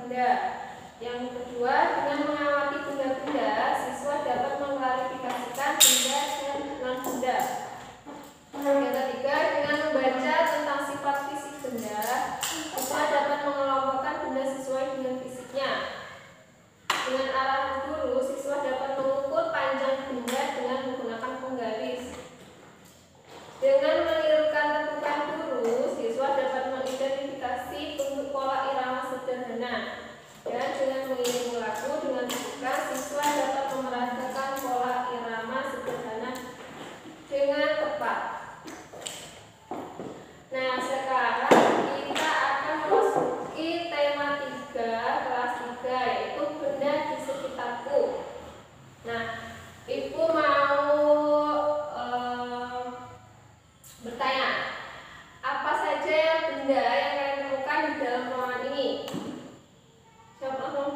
benda. Yang kedua, dengan mengamati benda-benda, siswa dapat mengklarifikasikan benda dan non-benda. Yang ketiga, dengan membaca tentang sifat fisik benda, siswa dapat mengelompokkan benda sesuai dengan fisiknya. Dengan arahan guru, siswa dapat mengukur panjang benda dengan menggunakan penggaris. Dengan menirukan tegukan guru, siswa dapat mengidentifikasi bentuk pola irama sederhana. Dan dengan mengiringi lagu dengan tegukan, siswa dapat memeragakan pola irama sederhana dengan tepat. Nah, sekarang kita akan memasuki tema 3, kelas 3, yaitu benda di sekitarku. Nah, Ibu mau bertanya, apa saja benda yang kalian temukan di dalam ruangan ini? Siapa langsung?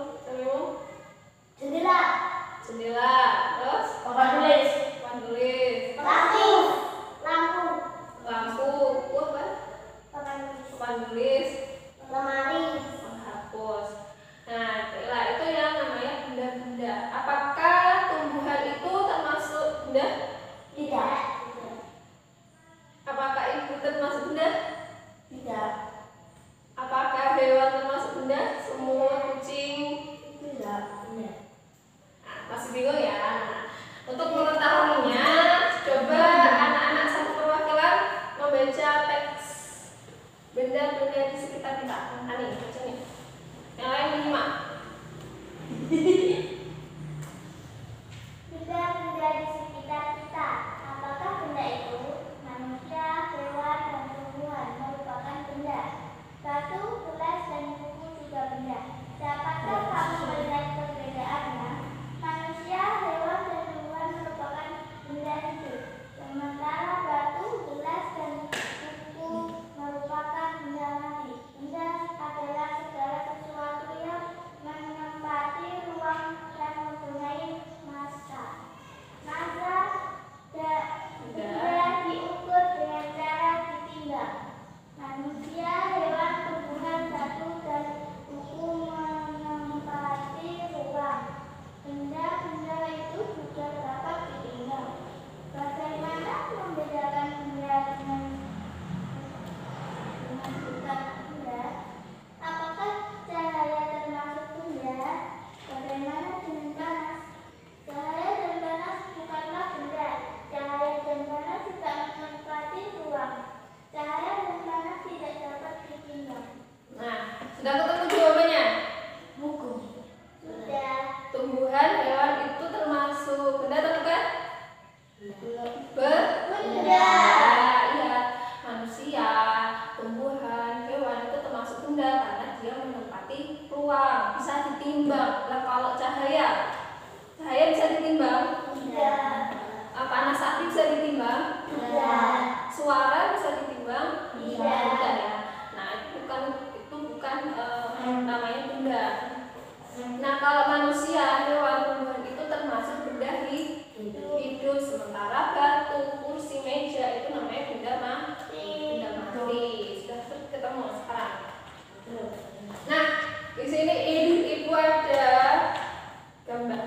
Jendela. Jendela. Terus? Papan tulis. Papan tulis. Lampu. Lampu. Lampu. Apa? Papan tulis. Papan tulis. Lemari. Penghapus. Nah, itulah itu yang namanya benda-benda. Apakah tumbuhan itu termasuk benda? Tidak. Apakah ibu termasuk benda? Tidak. Apakah hewan termasuk benda? Semut, kucing? Tidak. Nah, masih bingung ya? Nah, untuk mengetahuinya, coba anak-anak satu perwakilan membaca teks benda-benda di sekitar kita. Ani, baca nih. Yang lain 5. Benda-benda di sekitar kita. Apakah benda itu manusia, hewan, dan tumbuhan merupakan benda? Batu, gelas, dan buku juga benda. Dapatkah kamu melihat perbedaannya? Manusia, hewan, dan tumbuhan merupakan benda hidup, sementara batu, gelas, dan buku merupakan benda mati. Benda adalah segala sesuatu yang menempati ruang dan mempunyai massa. Benda diukur dengan cara ditimbang. Manusia, hewan, tumbuhan, batu, dan buku menempati ruang. Benda-benda itu juga dapat ditimbang. Bagaimana membedakan benda dengan bukan benda? Apakah cahaya termasuk benda? Bagaimana dengan panas? Cahaya dan panas bukanlah benda. Cahaya dan panas tidak menempati ruang. Cahaya dan panas tidak dapat ditimbang. Nah, sudah ketemu jawabannya? Buku. Sudah. Tumbuhan, hewan itu termasuk benda atau bukan? Benda. Iya, manusia, tumbuhan, hewan itu termasuk benda karena dia menempati ruang, bisa ditimbang. Lah kalau cahaya bisa ditimbang? Tidak. Panas api bisa ditimbang? Tidak. Suara bisa ditimbang? Tidak. Tidak ya. Nah, itu bukan namanya benda. Nah, kalau manusia, hewan, tumbuhan itu termasuk benda hidup. Sementara batu, kursi, meja itu namanya benda mati. Sudah ketemu sekarang. Nah, di sini ibu ada gambar.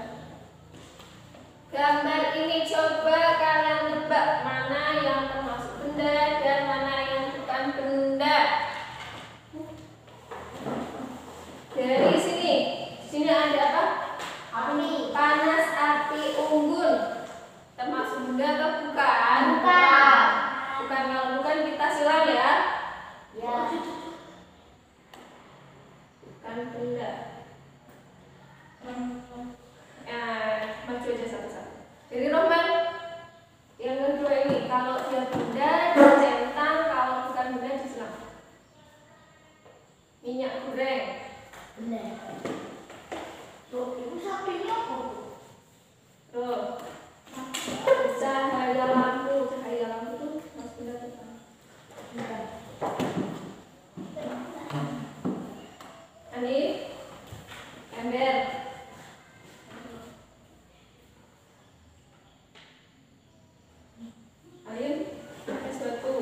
Gambar ini coba kalian tebak mana yang termasuk benda dan mana yang bukan benda. Dari sini ada apa? Api. Panas api unggun. Termasuk benda atau bukan? Bukan. Bukan, kalau bukan kita silang ya. Ya. Bukan benda. Maju aja satu-satu. Jadi Roman, yang kedua ini kalau dia benda dicentang, kalau bukan benda disilang. Minyak goreng. Benda. Tuh, ibu sapinya apa? Tuh. Cahaya lampu itu mas benda bukan? Benda. Ani, ember. Ayun, es batu.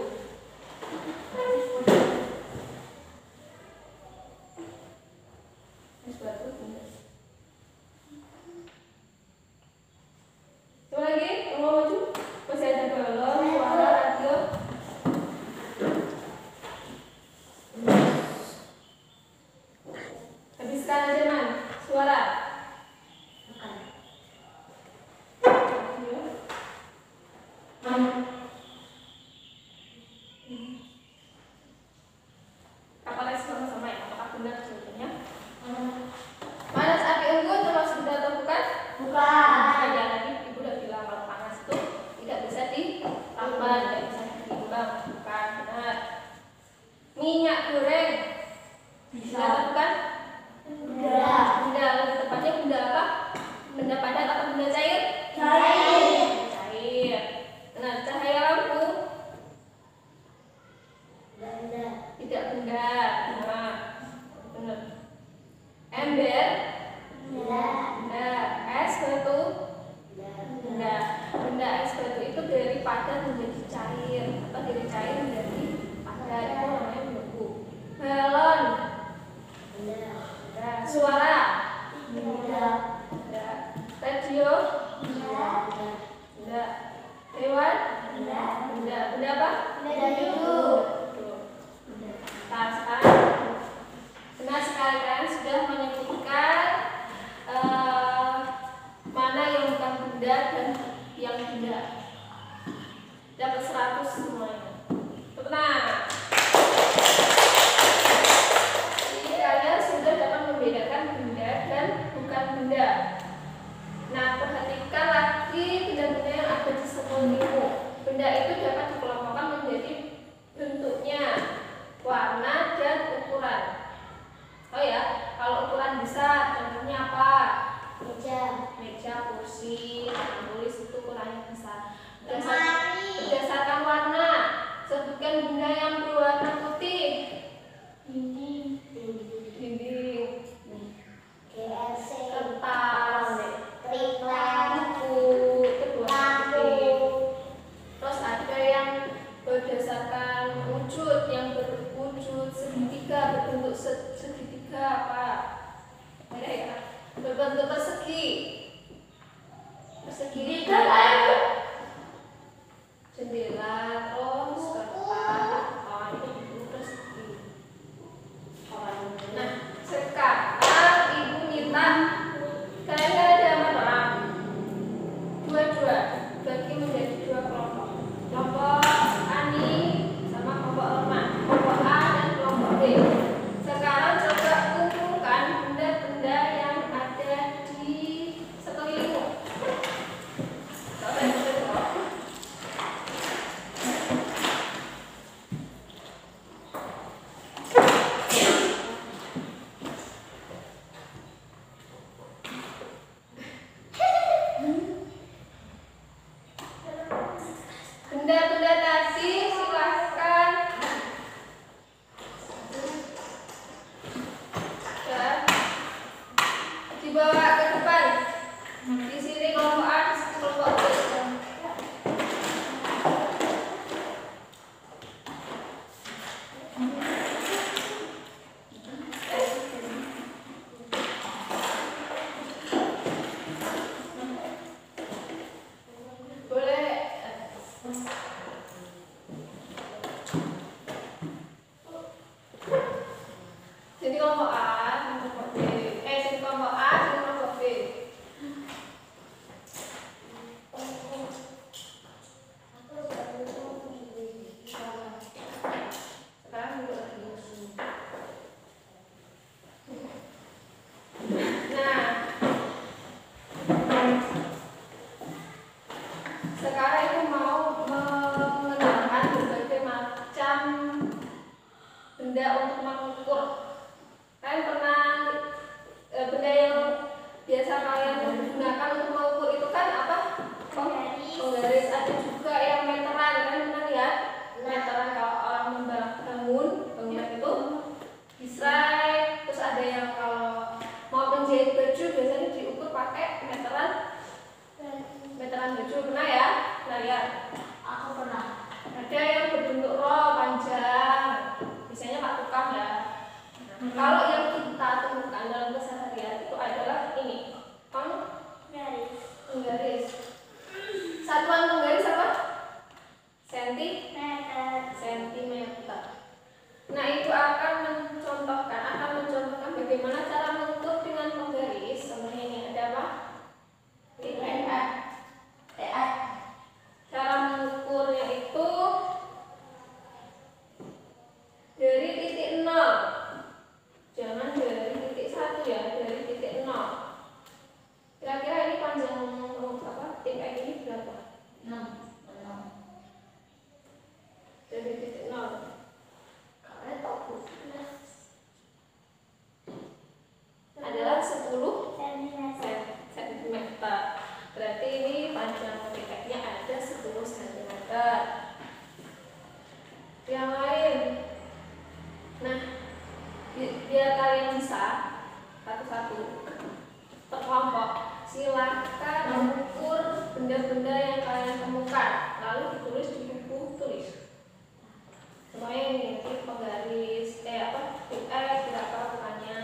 Benda atau bukan? Benda. Benda, lebih tepatnya benda apa? Benda padat atau benda cair? Cair. Cair. Nah, cahaya lampu Benda. tidak benda. Nah, benar. Ember Benda. benda. Es batu benda. Benda es batu itu dari padat menjadi cair atau dari cair menjadi padat, itu namanya beku. Balon Benda. benda. Suara Benda. benda. Radio Benda. benda. Hewan Benda. benda. Benda apa? Benda hidup. Nah, sekarang benar sekali kalian sudah menyebutkan mana yang bukan benda dan yang benda. Dapat 100 semuanya. Tenang. Jadi kalian sudah dapat membedakan benda dan bukan benda. Nah, perhatikan lagi benda-benda yang ada di sekelilingmu. Benda itu dapat dikelompokkan menjadi bentuknya, warna, dan ukuran. Oh ya, kalau ukuran besar, contohnya apa? Meja, kursi, tulis itu ukurannya besar. Berdasarkan warna, sebutkan benda yang berwarna putih. Dinding. Dinding, GRC. kertas, Triplet. buku, itu berwarna putih. Terus ada yang berdasarkan wujud, yang berwujud segitiga, berbentuk segitiga apa? Ada ya? Berbentuk persegi. Persegi jendela, terus kertas, ini bentuk persegi. Nah, sekarang Ibu minta kalian ada berapa? Dua-dua, bagi menjadi 2 kelompok. Kelompok Ani sama kelompok Lemah, kelompok A dan kelompok B. Sekarang coba kumpulkan benda-benda yang ada di sekelilingmu. Coba coba. Benda-benda tadi silahkan ya, dibawa ke depan. Di sini kelompok A, di sini kelompok B. Boleh. Jadi kelompok A, sini kelompok B. Sini kelompok A, sini kelompok B. Sekarang duduk lagi. Nah, sekarang Ibu mau mengenalkan berbagai macam benda untuk mengukur. Kalian pernah benda yang biasa kalian gunakan untuk mengukur itu kan apa? Penggaris. Ada juga yang meteran. Kalian pernah lihat? Meteran kalau orang membangun bangunan itu disrai. Terus ada yang kalau mau menjahit baju biasanya diukur pakai meteran. Meteran baju pernah ya? Pernah lihat? Aku pernah. Ada yang berbentuk roh panjang. Biasanya Pak Tukang ya. Kalau yang kita temukan dalam keseharian itu adalah ini. Penggaris. Satuan penggaris apa? Sentimeter. Nah, itu akan mencontohkan bagaimana cara mengukur dengan penggaris. Contohnya ini ada apa? Cara biar kalian bisa satu-satu per kelompok, silakan mengukur benda-benda yang kalian temukan lalu ditulis di buku tulis. Semuanya ini penggaris tidak apa bukannya.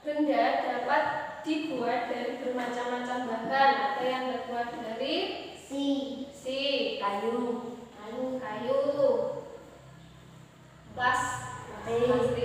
Benda dapat dibuat dari bermacam-macam bahan. Ada yang terbuat dari kayu, plastik,